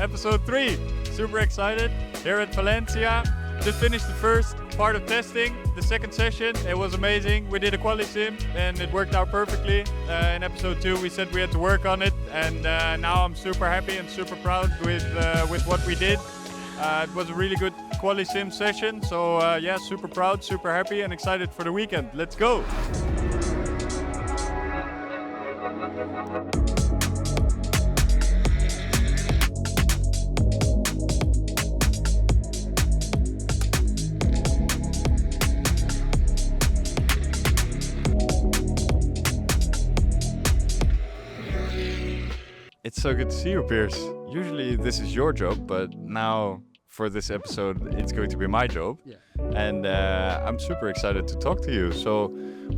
episode 3. Super excited here at Valencia. Just finished the first part of testing, the second session. It was amazing. We did a quali sim and it worked out perfectly. In episode 2 we said we had to work on it, and now I'm super happy and super proud with what we did. It was a really good quali sim session, so yeah, super proud, super happy and excited for the weekend. Let's go! It's so good to see you, Piers. Usually this is your job, but now for this episode it's going to be my job. Yeah. And I'm super excited to talk to you. So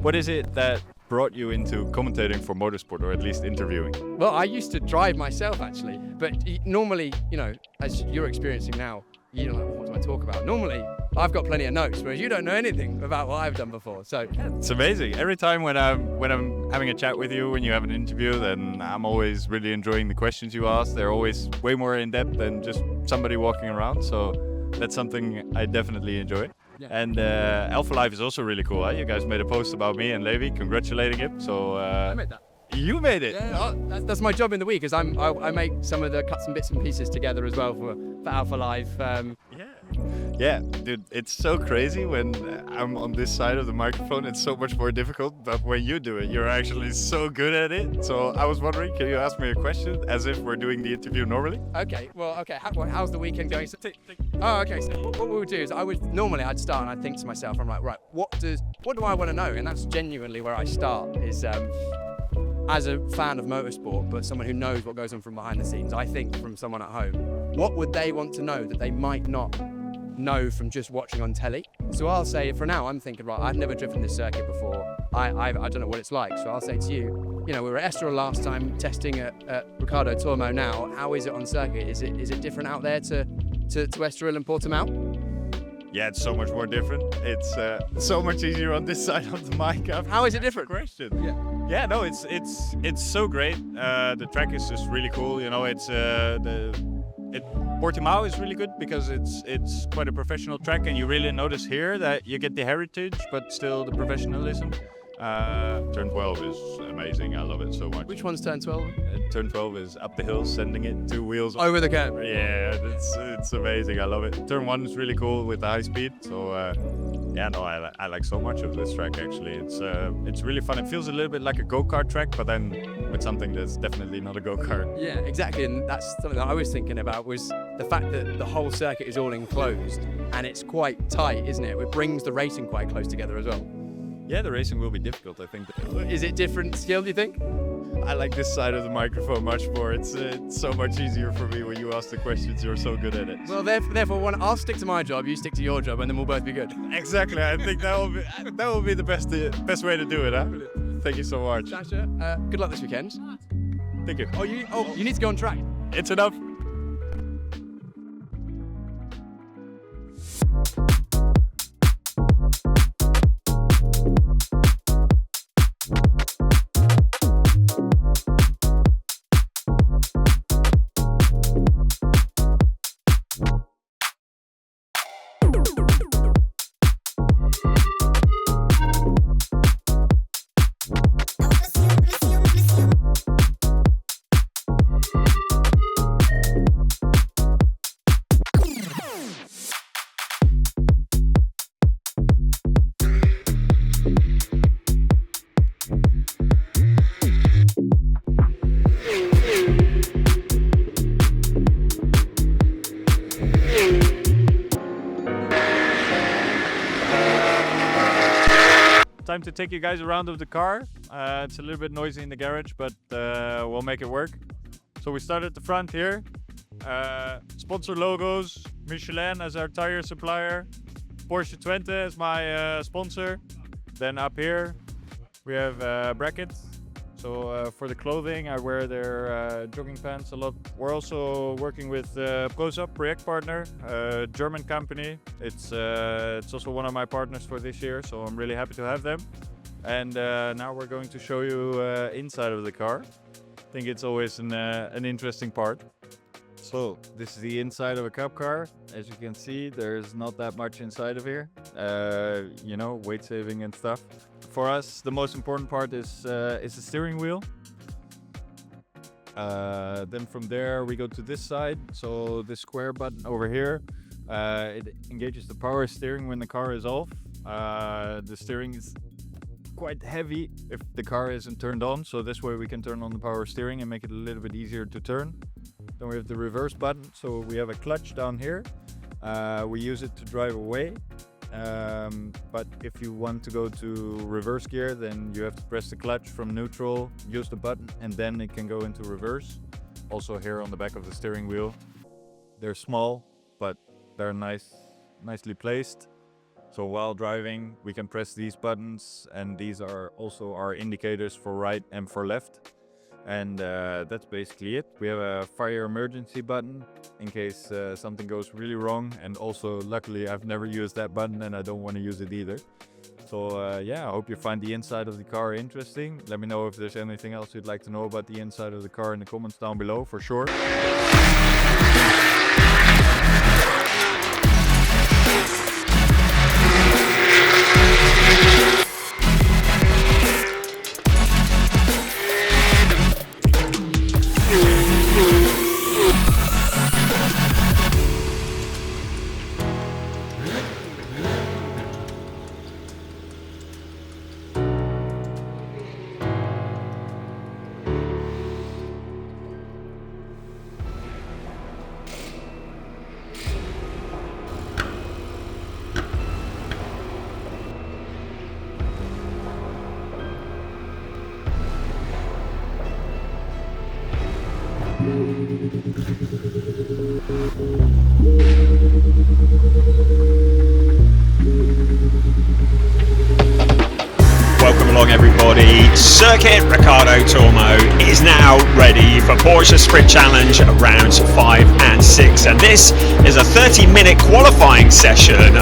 what is it that brought you into commentating for motorsport, or at least interviewing? Well, I used to drive myself actually, but normally, you know, as you're experiencing now, you know, what do I talk about? Normally, I've got plenty of notes, whereas you don't know anything about what I've done before. So it's amazing. Every time when I'm having a chat with you, when you have an interview, then I'm always really enjoying the questions you ask. They're always way more in depth than just somebody walking around. So that's something I definitely enjoy. Yeah. And Alpha Life is also really cool. Huh? You guys made a post about me and Levi, congratulating him. So I made that. You made it. Yeah, that's my job in the week. Is I make some of the cuts and bits and pieces together as well for Alpha Life. Yeah, dude, it's so crazy when I'm on this side of the microphone. It's so much more difficult, but when you do it, you're actually so good at it. So I was wondering, can you ask me a question as if we're doing the interview normally? Okay. Well, okay. How's the weekend going? Oh, okay. So what we would do is I'd start and I'd think to myself, I'm like, right, what do I want to know? And that's genuinely where I start. Is as a fan of motorsport, but someone who knows what goes on from behind the scenes, I think from someone at home, what would they want to know that they might not know from just watching on telly? So I'll say, for now, I'm thinking, right, I've never driven this circuit before. I don't know what it's like. So I'll say to you, you know, we were at Estoril last time testing at Ricardo Tormo now. How is it on circuit? Is it different out there to Estoril and Portimao? Yeah, it's so much more different. It's so much easier on this side of the mic. How is it different? Question. Yeah, no, it's so great. The track is just really cool. You know, Portimao is really good because it's quite a professional track, and you really notice here that you get the heritage, but still the professionalism. Turn 12 is amazing. I love it so much. Which one's turn 12? Turn 12 is up the hill, sending it 2 wheels over the curb. Yeah, it's amazing. I love it. Turn 1 is really cool with the high speed. So yeah, no, I like so much of this track actually. It's really fun. It feels a little bit like a go-kart track, but then with something that's definitely not a go-kart. Yeah, exactly. And that's something that I was thinking about, was the fact that the whole circuit is all enclosed and it's quite tight, isn't it? It brings the racing quite close together as well. Yeah, the racing will be difficult, I think. Is it different skill, do you think? I like this side of the microphone much more. It's so much easier for me when you ask the questions. You're so good at it. Well, therefore, I'll stick to my job, you stick to your job, and then we'll both be good. Exactly. I think that will be the best way to do it, huh? Brilliant. Thank you so much. Sasha, good luck this weekend. Thank you. You need to go on track. It's enough. Time to take you guys around of the car. It's a little bit noisy in the garage, but we'll make it work. So we start at the front here. Sponsor logos, Michelin as our tire supplier, Porsche 20 as my sponsor. Then up here we have brackets. So for the clothing, I wear their jogging pants a lot. We're also working with ProSap, project partner, a German company. It's also one of my partners for this year, so I'm really happy to have them. And now we're going to show you inside of the car. I think it's always an interesting part. So this is the inside of a cup car. As you can see, there's not that much inside of here. You know, weight saving and stuff. For us, the most important part is the steering wheel. Then from there we go to this side. So this square button over here, it engages the power steering when the car is off. The steering is quite heavy if the car isn't turned on, so this way we can turn on the power steering and make it a little bit easier to turn. Then we have the reverse button, so we have a clutch down here. We use it to drive away, but if you want to go to reverse gear, then you have to press the clutch from neutral, use the button, and then it can go into reverse. Also here on the back of the steering wheel, they're small, but they're nicely placed. So while driving, we can press these buttons, and these are also our indicators for right and for left. And that's basically it. We have a fire emergency button in case something goes really wrong. And also, luckily, I've never used that button and I don't want to use it either. So yeah, I hope you find the inside of the car interesting. Let me know if there's anything else you'd like to know about the inside of the car in the comments down below, for sure. Welcome along everybody. Circuit Ricardo Tormo is now ready for Porsche Sprint Challenge rounds 5 and 6, and this is a 30-minute qualifying session.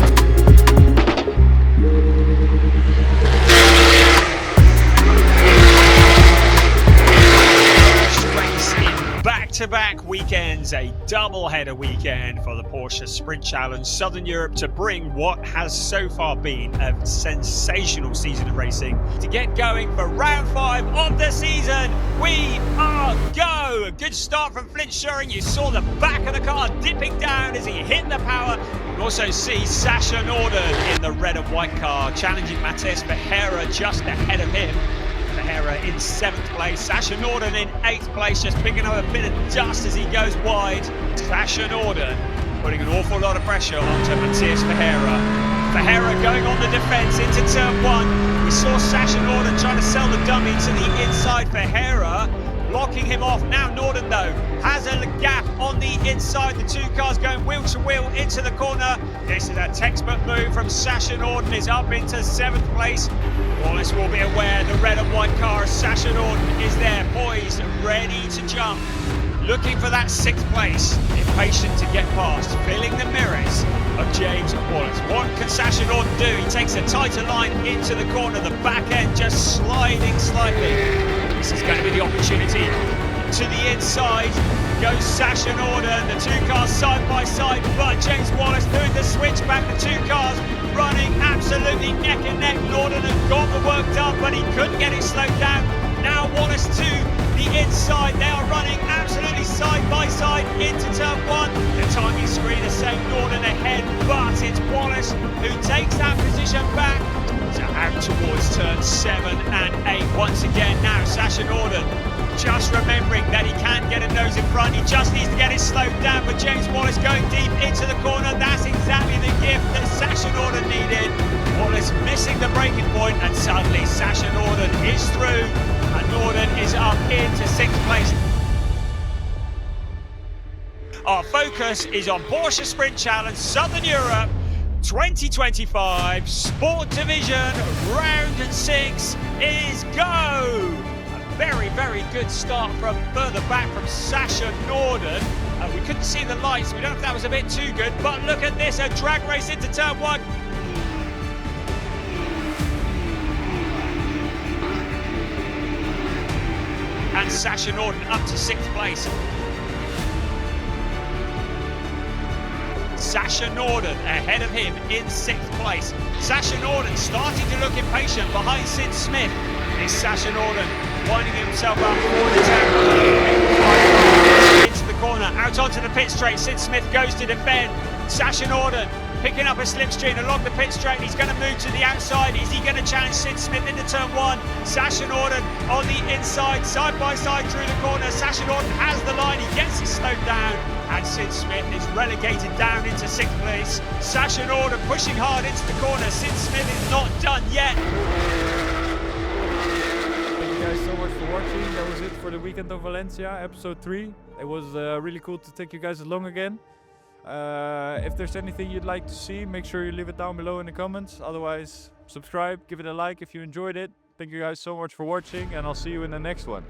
Back-to-back weekends, a double-header weekend for the Porsche Sprint Challenge Southern Europe to bring what has so far been a sensational season of racing. To get going for round 5 of the season, we are go! A good start from Flint Schuring. You saw the back of the car dipping down as he hit the power. You can also see Sasha Norden in the red and white car challenging Matthias Verheera just ahead of him. Verheera in 7th place, Sasha Norden in 8th place, just picking up a bit of dust as he goes wide. Sasha Norden putting an awful lot of pressure onto Matthias Verheera. Verheera going on the defence into turn 1. We saw Sasha Norden trying to sell the dummy to the inside. Verheera blocking him off. Now Norden though has a gap on the inside. The two cars going wheel to wheel into the corner. This is a textbook move from Sasha Norden, is up into 7th place. Wallace will be aware the red and white car. Sasha Norden is there, poised, ready to jump. Looking for that 6th place, impatient to get past, filling the mirrors of James Wallace. What can Sasha Norden do? He takes a tighter line into the corner, the back end just sliding slightly. This is going to be the opportunity. To the inside goes Sasha Norden, the two cars side by side, but James Wallace doing the switch back, the two cars running absolutely neck and neck. Norden had got the work done, but he couldn't get it slowed down. Now Wallace to the inside, they are running absolutely side by side into turn 1. The timing screen is saying Norden ahead, but it's Wallace who takes that position back. So out towards turn 7 and 8 once again. Now Sasha Norden just remembering that he can't get a nose in front. He just needs to get it slowed down, but James Wallace going deep into the corner. That's exactly the gift that Sasha Norden needed. Wallace missing the braking point, and suddenly Sasha Norden is through, and Norden is up into 6th place. Our focus is on Porsche Sprint Challenge Southern Europe 2025 Sport Division. Round 6 is go! Very, very good start from further back from Sasha Norden. We couldn't see the lights, we don't know if that was a bit too good, but look at this, a drag race into turn 1. And Sasha Norden up to 6th place. Sasha Norden ahead of him in 6th place. Sasha Norden starting to look impatient behind Sid Smith. Is Sasha Norden winding himself up for the attack? Into the corner, out onto the pit straight. Sid Smith goes to defend. Sasha Norden picking up a slipstream along the pit straight. He's going to move to the outside. Is he going to challenge Sid Smith into turn 1? Sasha Norden on the inside, side by side through the corner. Sasha Norden has the line. He gets it slowed down. And Sid Smith is relegated down into 6th place. Sasha Norden pushing hard into the corner. Sid Smith is not done yet. Thank you guys so much for watching. That was it for the weekend of Valencia, episode 3. It was really cool to take you guys along again. If there's anything you'd like to see, make sure you leave it down below in the comments. Otherwise, subscribe, give it a like if you enjoyed it. Thank you guys so much for watching, and I'll see you in the next one.